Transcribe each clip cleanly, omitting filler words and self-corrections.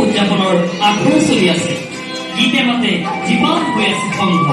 উদযাপনৰ আখৰা চলি আছে। গীতে মাতে জীৱান হৈ আছে সংঘ।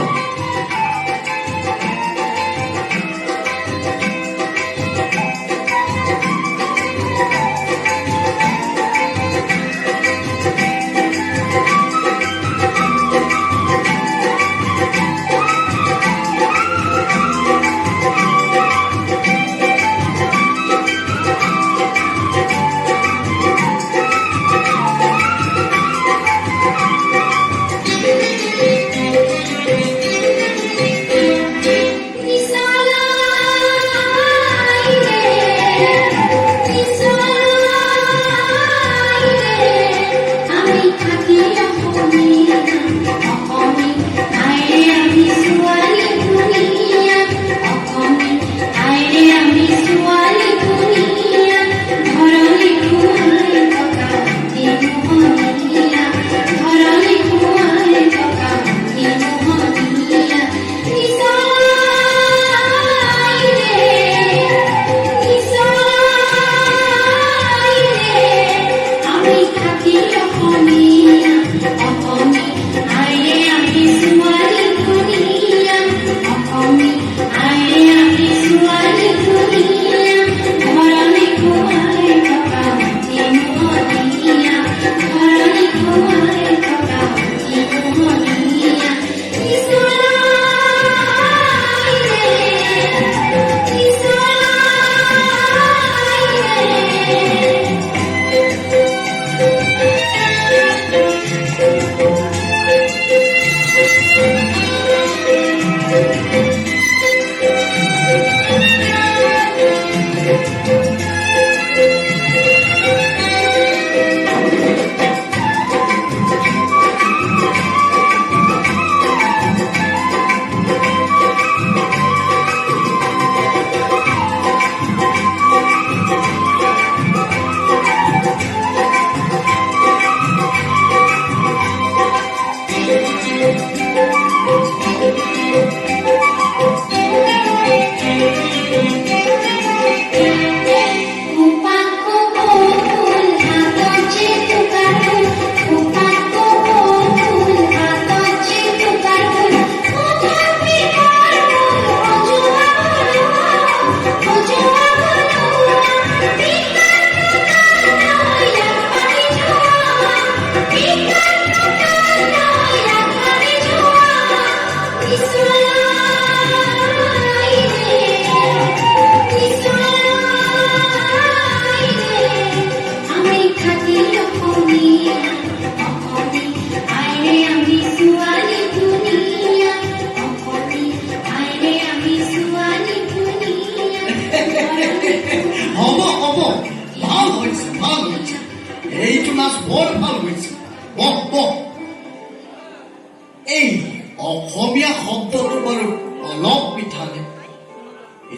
অসমীয়া শব্দটো বাৰু অলপ পিঠানে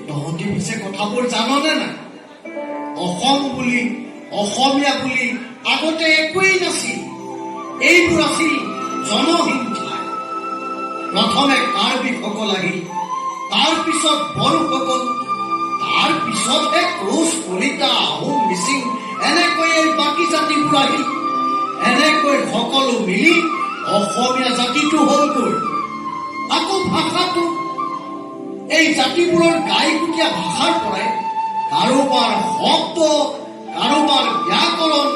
তহঁতি পিছে কথাবোৰ জাননে নাই? অসম বুলি অসমীয়া বুলি আগতে একোৱেই নাছিল। এইবোৰ আছিল জনহীন ঠাই। প্ৰথমে কাৰ্বিসকল আহিল, তাৰ পিছত বড়োসকল, তাৰ পিছতহে কোচ, কলিতা, আহোম, মিচিং, এনেকৈ এই বাকী জাতিবোৰ আহিল। এনেকৈ সকলো মিলি অসমীয়া জাতিটো হ'লগৈ। আকৌ ভাষাটো এই জাতিবোৰৰ গাইকুটীয়া ভাষাৰ পৰাই কাৰোবাৰ শব্দ, কাৰোবাৰ ব্যাকৰণ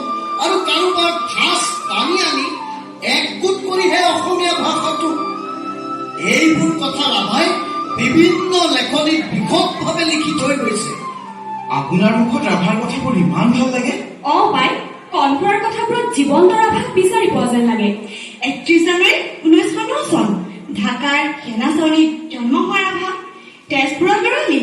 আৰু কাৰোবাৰ ঠাঁচ টানি আনি একগোট কৰিহে অসমীয়া ভাষাটো। এইবোৰ কথা ৰাভাই বিভিন্ন লেখনিত বিশদভাৱে লিখি থৈ গৈছে। আপোনাৰ মুখত ৰাভাৰ কথাবোৰ ইমান ভাল লাগে। পাই কণ্ঠৰ কথাবোৰত জীৱন্ত ৰাভাক বিচাৰি পোৱা যেন লাগে। 31 জানুৱাৰী 1909 চন ঢাকাৰ সেনাচৌৰীত জন্ম হোৱা ৰাভা তেজপুৰত লৰালি।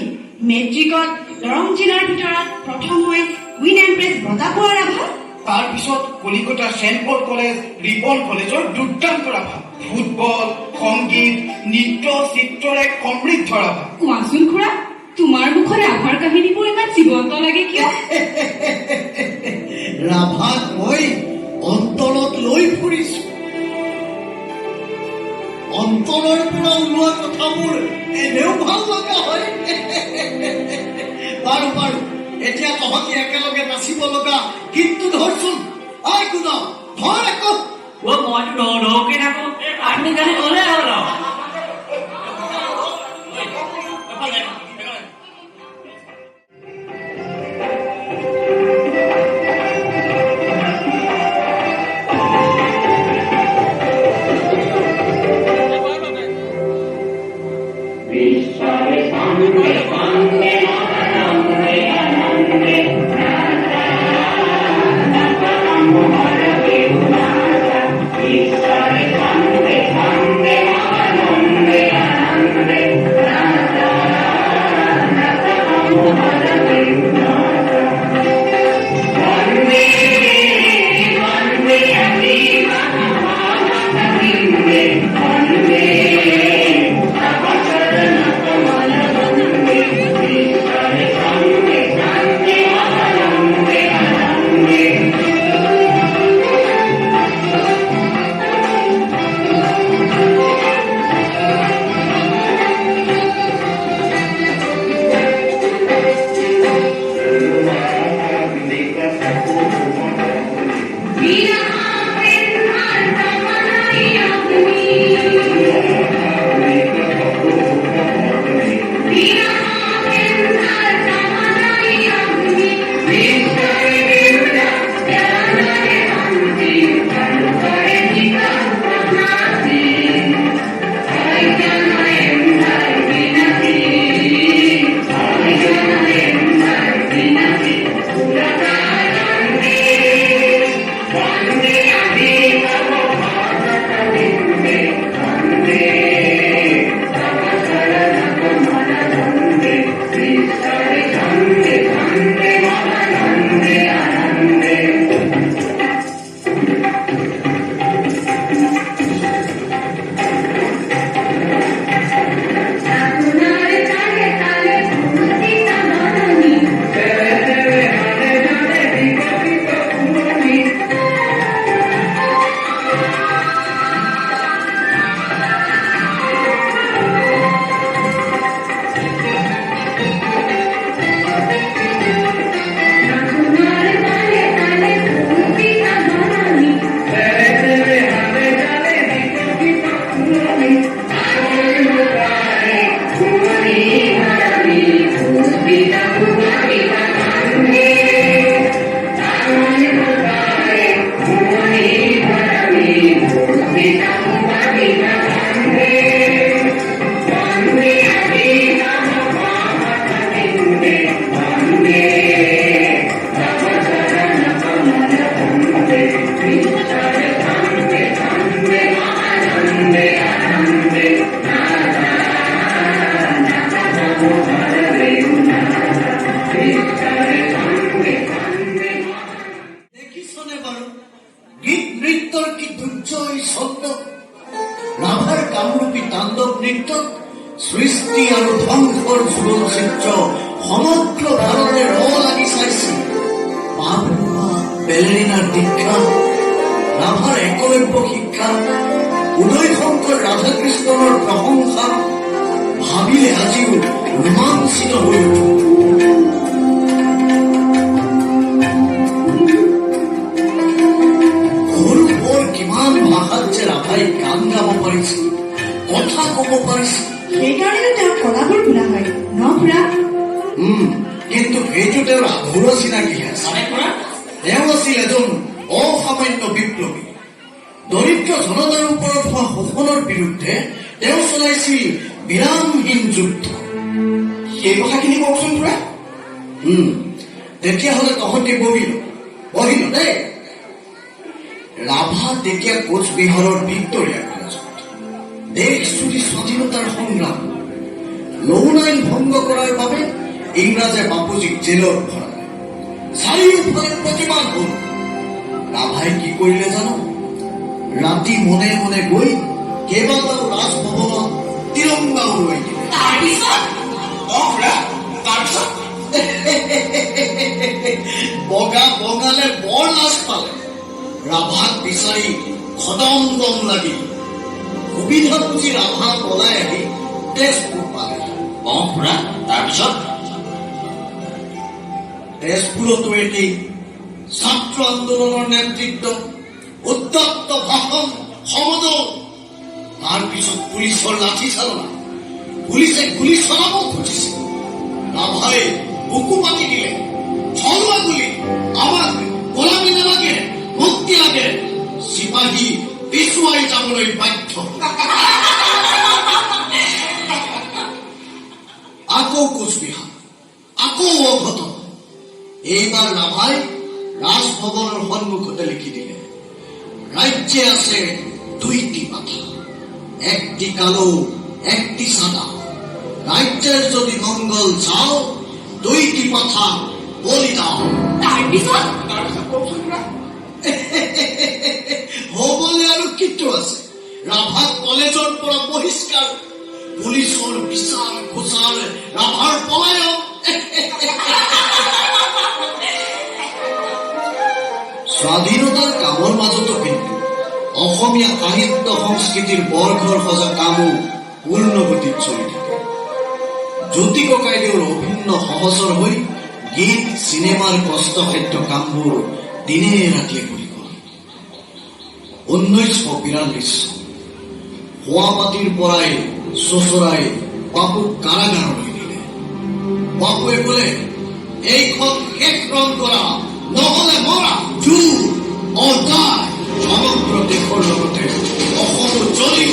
মেট্ৰিকত দৰং জিলাৰ ভিতৰত প্ৰথম হৈ কুইন এম্প্ৰেছ বঁটা পোৱা ৰাভা। তাৰ পিছত কলিকতা চেণ্ট পল কলেজ, ৰিপল কলেজৰ দুৰ্দান্ত ৰাভা। ফুটবল, সংগীত, নৃত্য, চিত্ৰৰে সমৃদ্ধ ৰাভা। কোৱাচোন খুৰা, তোমাৰ মুখত ৰাভাৰ কাহিনীবোৰ ইমান জীৱন্ত লাগে কিয়? ৰাভাক মই অন্তৰত লৈ ফুৰিছো। অন্তৰৰ পৰা ওলোৱা কথাবোৰ এনেও ভাল লগা হয়। বাৰু বাৰু, এতিয়া তহঁতি একেলগে নাচিব লগা গীতটো ধৰচোন। আই গুণ ধৰ আকৌ মইতো ৰৌকে থাকো আপুনি খালি ক'লে হ'ল সৃষ্টি আৰু ধ্বংসৰ চলচ্চিত্ৰ সমগ্ৰ ভাৰতে ৰ লাগি চাইছিল। বেলেৰিনাৰ দীক্ষা, ৰাভাৰ একলব্য শিক্ষা, উদয় শংকৰ ৰাধাকৃষ্ণনৰ প্ৰশংসা ভাবিলে আজিও ৰোমাঞ্চিত হৈ উঠে। সৰু বৰ কিমান ভাষাত যে ৰাভাই গান গাব পাৰিছিল, কথা কব পাৰিছিল। সেইকাৰণে তেওঁৰ কলাবোৰ শুনা হয় ন খুৰা? কিন্তু সেইটো তেওঁৰ আধৰুৱা চিনাকিহে আছে। তেওঁ আছিল এজন অসামান্য বিপ্লৱী। দৰিদ্ৰ জনতাৰ ওপৰত হোৱা শোষণৰ বিৰুদ্ধে তেওঁ চলাইছিল বিৰামহীন যুদ্ধ। সেই কথাখিনি কওকচোন খুৰা। তেতিয়াহ'লে তহঁতি বহিল দেই। ৰাভা তেতিয়া কোচবিহাৰৰ ভিক্টৰিয়া কলেজত দেশজুৰি স্বাধীনতাৰ সংগ্ৰাম। লৌন আইন ভংগ কৰাৰ বাবে ইংৰাজে বাপুজীক জেলত ভৰালে। চাৰিওফালে প্ৰতিবাদ হ'ল। ৰাভাই কি কৰিলে জানো? ৰাতি মনে মনে গৈ কেইবাটাও ৰাজভৱনত তিৰংগা উৰুৱাই দিলে। বগালে বৰ লাজ পালে। ৰাভাক বিচাৰি খদম লাগিল। সুবিধা বুজি ৰাভা পলাই আহি তেজপুৰ পালে। তাৰপিছত তেজপুৰতো এটি ছাত্ৰ আন্দোলনৰ নেতৃত্ব উত্তপ্ত ভাষণ, সমদল, তাৰ পিছত পুলিচৰ লাঠি চালনা, পুলিচে গুলি চলাব খুজিছে। ৰাভাই বুকু পাতি দিলে, চলোৱা গুলি, আমাক গোলামী নালাগে, মুক্তি লাগে। চিপাহী পিছুৱাই যাবলৈ বাধ্য। আকৌ কোচবিহাৰ, আকৌ অঘটন। এইবাৰ ৰাভাই ৰাজভৱনৰ সন্মুখতে লিখি দিলে, ৰাজ্যে আছে দুইটি মাথা, একটি কালো একটি সাদা, ৰাজ্যেৰ যদি মঙ্গল চাও দুইটি মাথা বলি দাও। তাৰপিছত হবলে আৰু কিটো আছে। ৰাভা কলেজৰ পৰা বহিষ্কাৰ, পুলিচৰ বিচাৰ খোচাৰ, ৰাভাৰ পলায়ন। স্বাধীনতাৰ কামৰ মাজতো কিন্তু অসমীয়া সাহিত্য সংস্কৃতিৰ বৰঘৰ সজা কামো পূৰ্ণ গতিত চলি থাকে। জ্যোতি ককাইদেউৰ অভিন্ন সহচৰ হৈ গীত চিনেমাৰ কষ্টসাধ্য কামবোৰ দিনে ৰাতিয়ে কৰি গ'ল। 1942 শোৱাপাতিৰ পৰাই চোচৰাই বাপুক কাৰাগাৰলৈ নিলে। বাপুৱে ক'লে, এইখন শেষ ৰং কৰা, নহলে মৰা, জু অৰ্ডাৰ। সমগ্ৰ দেশৰ লগতে অসমো জ্বলি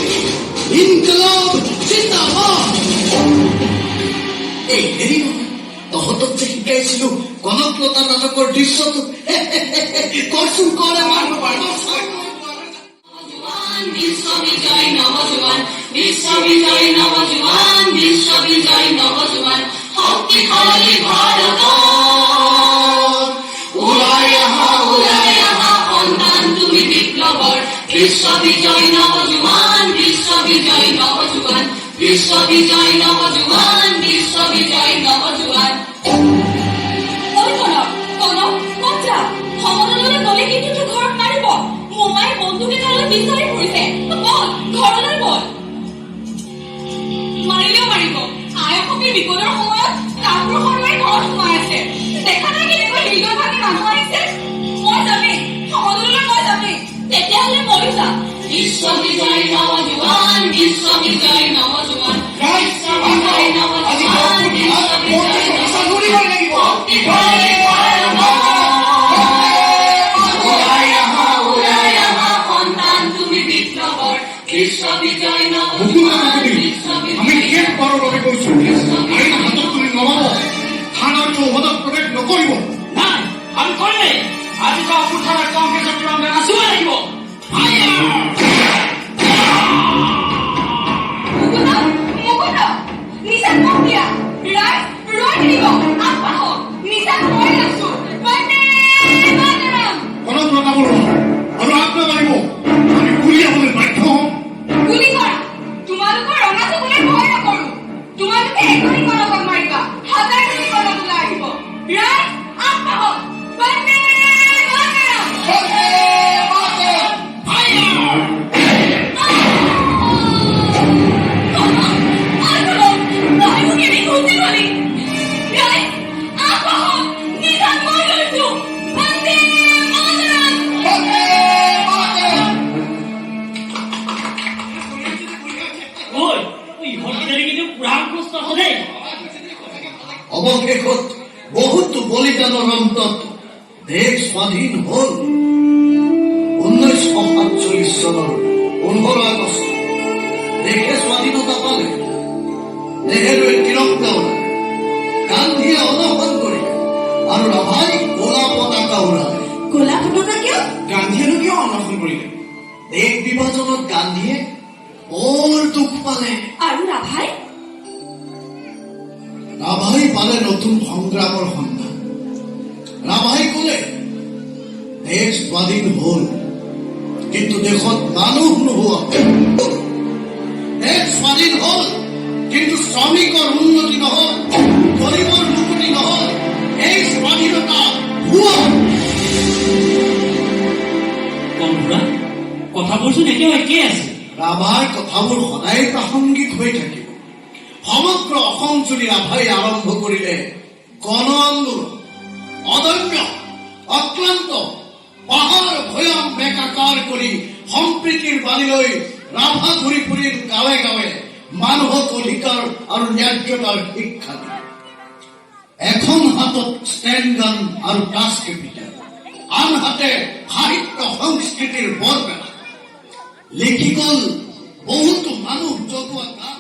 ইনকলাব জিন্দাবাদ। এই হেৰি নহয়, তহঁতক যে শিকাইছিলো কনকলতা নাটকৰ দৃশ্যটো, কৰচোন কৰে বিশ্ববিজয় নৱজোৱান, বিশ্ববিজয় নৱজোৱান, বিশ্ববিজয় নৱজোৱান, শক্তিশালী ভাৰত ওলাই আহা সন্তান তুমি বিপ্লৱৰ। বিশ্ববিজয় নৱজোৱান, বিশ্ববিজয় নৱজোৱান, বিশ্ববিজয় নৱজোৱান, বিশ্ববিজয় নৱজোৱান। ঐ কনক, কনক, ক'ত যা? সমদললৈ গ'লে কিন্তু তোৰ ঘৰত মাৰিব। মোমাই বন্দুক এটালৈ বিচাৰি ফুৰিছে। বল, ঘৰলৈ বল। মাৰিলেও মাৰিব। আই অসমীৰ বিপদৰ সময়ত কাপোৰ সৰুৱাই ঘৰত সোমাই আছে। দেখা নাই কেনেকৈ হৃদয় ভাঙি মানুহ আহিছে? মই যামেই, সমদললৈ মই যামেই। তেতিয়াহ'লে মৰি যা। বিশ্ববিজয় নৱজোৱান, বিশ্ববিজয় নৱজোৱান, বিশ্ববিজয় নৱজোৱান, বিশ্ববিজয় নৱজোৱান, শক্তিশালী ভাৰত ওলাই আহা সন্তান তুমি বিপ্লৱৰ। বিশ্ববিজয় নৱজোৱান, আমি শেষবাৰৰ বাবে কৈছো, আইন হাতত তুলি নল'ব, থানাৰ চৌহদত প্ৰৱেশ নকৰিব। নাই, আমি কৰিমেই। আজিৰ অভ্যুত্থানত কংগ্ৰেছৰ তিৰংগা নাচিব লাগিব। নিচান কম দিয়া, ৰাইজ ৰৈ থাকিব। আগবাঢ়ক, নিচান মই আছো। বন্দে মাতৰম। কনকলতা বৰুৱা আৰু আজ্ঞা মাৰিব, আমি উলিয়াবলৈ বাধ্য হ'ম। গুলি কৰা। তোমালোকৰ ৰঙা চকুলে ভয় নকৰো। তোমালোকে এজনী কনকক মাৰিবা, হাজাৰজনী কনক ওলাই আহিব। ৰাইজ আগবাঢ়ক, বন্দে মাতৰম। অৱশেষত বহুতো বলিদানৰ অন্তত দেশ স্বাধীন হল। 1947 চনৰ 15 আগষ্ট দেশে স্বাধীনতা পালে। নেহেৰুৱে তিৰংগা ওলালে, গান্ধীয়ে অনশন কৰিলে আৰু ৰাভাই ক'লা পতাকা উৰালে। ক'লা পতাকা কিয়? গান্ধীয়েনো কিয় অনশন কৰিলে? দেশ বিভাজনত গান্ধীয়ে বৰ দুখ পালে। আৰু ৰাভাই পালে নতুন সংগ্ৰামৰ সন্ধান। ৰাভাই ক'লে, দেশ স্বাধীন হল, কিন্তু দেশত মানুহ নোহোৱা। দেশ স্বাধীন হল, কিন্তু শ্ৰমিকৰ উন্নতি নহল, গৰীবৰ মুক্তি নহল। এই স্বাধীনতা ভুৱা। কথাবোৰচোন এতিয়াও একেই আছে। ৰাভাৰ কথাবোৰ সদায় প্ৰাসংগিক হৈ থাকিব। সমগ্ৰ অসম জুৰি ৰাভাই আৰম্ভ কৰিলে গণ আন্দোলন। অদম্য, অক্লান্ত, পাহাৰ ভৈয়াম বেকাকাৰ কৰি সম্প্ৰীতিৰ বাণী লৈ ৰাভা ঘূৰি ফুৰি গাঁৱে গাঁৱে মানুহক অধিকাৰ আৰু ন্যায্যতাৰ শিক্ষা দিয়ে। এখন হাতত ষ্টেণ্ড গান আৰু টাচ কেপিটেল, আনহাতে সাহিত্য সংস্কৃতিৰ বৰপেটা লিখি গ'ল বহুতো মানুহ জগোৱা গান।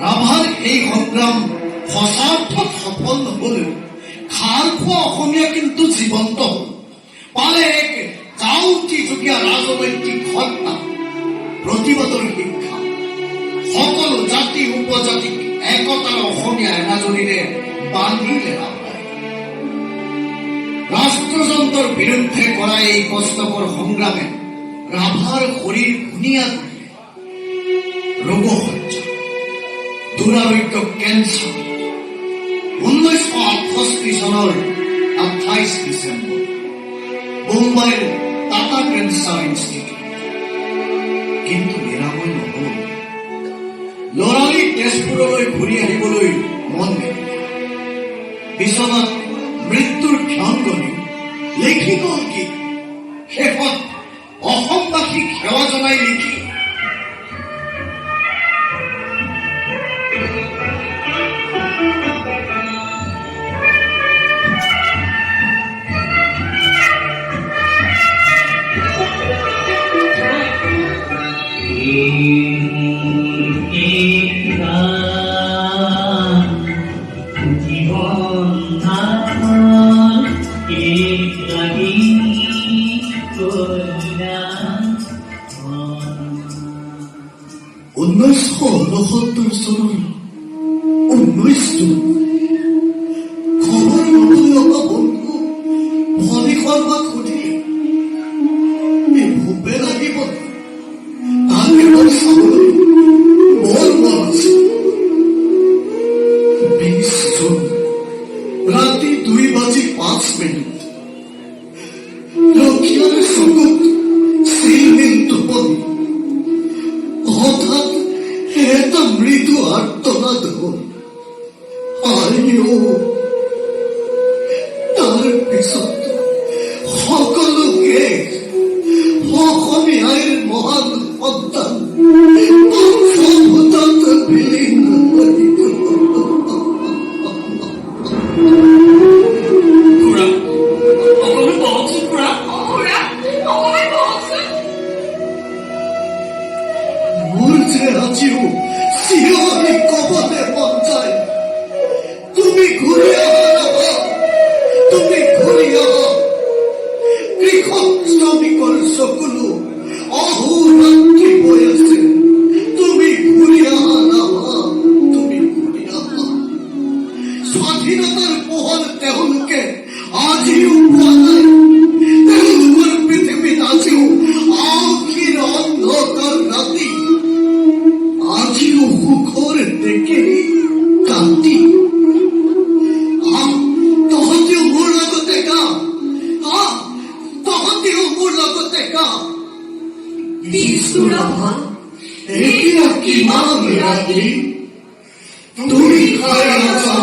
ৰাভাৰ এই সংগ্ৰাম সঁচাৰ্থত সফল নহলেও খাৰ খোৱা অসমীয়া কিন্তু জীৱন্ত হল। পালে এক যাউতিযুগীয়া ৰাজনৈতিক সত্তা, প্ৰতিবাদৰ শিক্ষা, সকলো জাতি উপজাতিক একতাৰ অসমীয়া এনাজৰীৰে বান্ধিলে ৰাভাই। ৰাষ্ট্ৰযন্ত্ৰৰ বিৰুদ্ধে কৰা এই কষ্টকৰ সংগ্ৰামে ৰাভাৰ শৰীৰ ঘূণীয়া কৰিলে। ৰোগসজ্জা, দুৰাৰোগ্য কেঞ্চাৰ। 1968 চনৰ 28 ডিচেম্বৰ মুম্বাইৰ টাটা কেঞ্চাৰ ইনষ্টিটিউট। কিন্তু নিৰাময় নহল। লৰালি তেজপুৰলৈ ঘূৰি আহিবলৈ মন মেলিলে। বিচনাত মৃত্যুৰ ক্ষণ গণি লিখি গ'ল কি শেষত অসমবাসীক সেৱা জনাই লিখি জীবন 1969 চনৰ 19 জুন খবৰ নতুন অহা বন্ধু ভনী শৰ্মাক সুধিলে, এই ভূপে লাগিব তাক এবাৰ চাবলৈ বৰ মন আছে। 20 জুন ৰাতি 2:05 ৰখিয়াৰ চকুত চিলমিল টোপনি। হঠাৎ এটা মৃদু আৰ্তনাদ হ'ল। তাৰ পিছত সকলো শেষ। অসমীয়াৰ মহান সন্তান পঞ্চভূতত বিলীন হৈ গ'ল। খুড়া, অকণমান বহকচোন খুড়া। মোৰ যে আজিও চিঞৰি ক'বলৈ মন যায়, তুমি ঘূৰি আহা ৰাভা, তুমি ঘূৰি আহা। কৃষক শ্ৰমিকৰ চকুলো অহোৰাত্ৰি বৈ আছে, তুমি ঘূৰি আহা ৰাভা, তুমি ঘূৰি আহা। স্বাধীনতাৰ পোহৰ তেওঁলোকে আজিও পোৱা নাই। তেওঁলোকৰ পৃথিৱীত আজিও আখিৰ অন্ধকাৰ ৰাতি, আজিও সুখৰ দেখি কান্দি। তহঁতিও মোৰ লগতে গা, তহঁতিও মোৰ লগতে গা। বিষ্ণু ৰাভা এতিয়া কিমান ৰাতি তুমি খাই আছা